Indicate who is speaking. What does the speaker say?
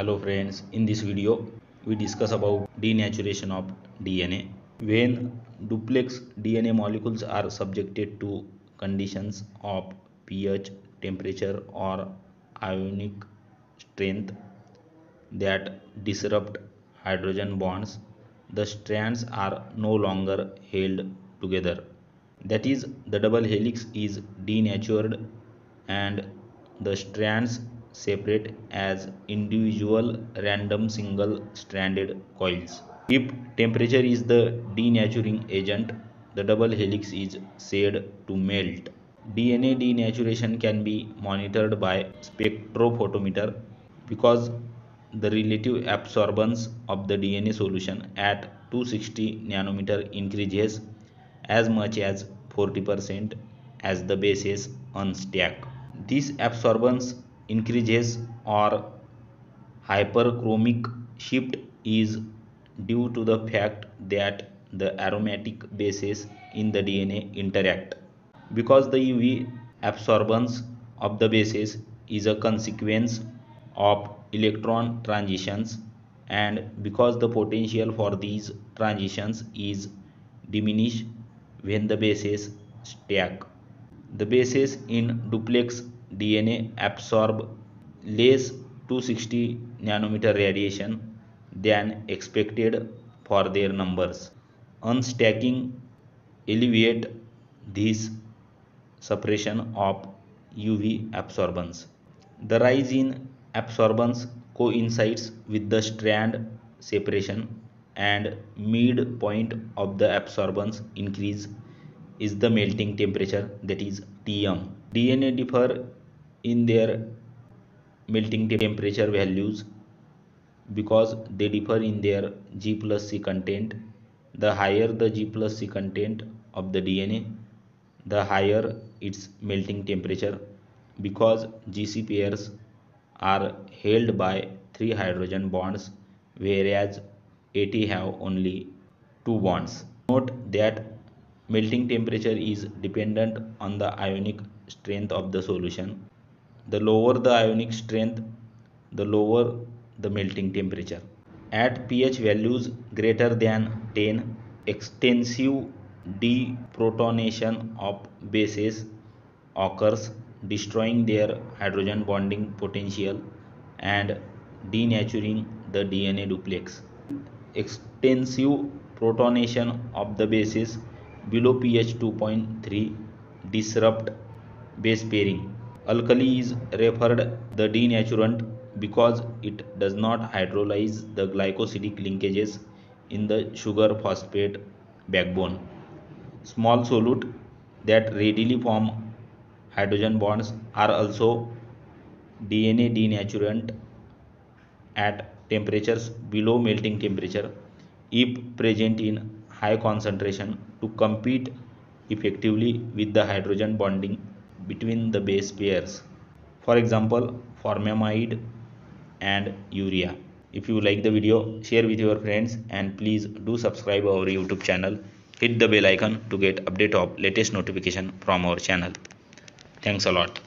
Speaker 1: Hello friends, in this video we discuss about denaturation of DNA. When duplex DNA molecules are subjected to conditions of pH, temperature or ionic strength that disrupt hydrogen bonds, the strands are no longer held together. That is, the double helix is denatured and the strands separate as individual random single stranded coils. If temperature is the denaturing agent, the double helix is said to melt. DNA denaturation can be monitored by spectrophotometer because the relative absorbance of the DNA solution at 260 nanometer increases as much as 40% as the bases unstack. This absorbance increases or hyperchromic shift is due to the fact that the aromatic bases in the DNA interact. Because the UV absorbance of the bases is a consequence of electron transitions and because the potential for these transitions is diminished when the bases stack. The bases in duplex DNA absorb less 260 nanometer radiation than expected for their numbers. Unstacking alleviates this suppression of UV absorbance. The rise in absorbance coincides with the strand separation and midpoint of the absorbance increase is the melting temperature, that is Tm. DNA differ in their melting temperature values because they differ in their G plus C content. The higher the G plus C content of the DNA, the higher its melting temperature because GC pairs are held by 3 hydrogen bonds whereas AT have only 2 bonds. Note that melting temperature is dependent on the ionic strength of the solution. The lower the ionic strength, the lower the melting temperature. At pH values greater than 10, extensive deprotonation of bases occurs, destroying their hydrogen bonding potential and denaturing the DNA duplex. Extensive protonation of the bases below pH 2.3 disrupt base pairing. Alkali is referred the denaturant because it does not hydrolyze the glycosidic linkages in the sugar phosphate backbone. Small solute that readily form hydrogen bonds are also DNA denaturant at temperatures below melting temperature if present in high concentration to compete effectively with the hydrogen bonding between the base pairs. For example, formamide and urea. If you like the video, share with your friends and please do subscribe our YouTube channel. Hit the bell icon to get update of latest notification from our channel. Thanks a lot.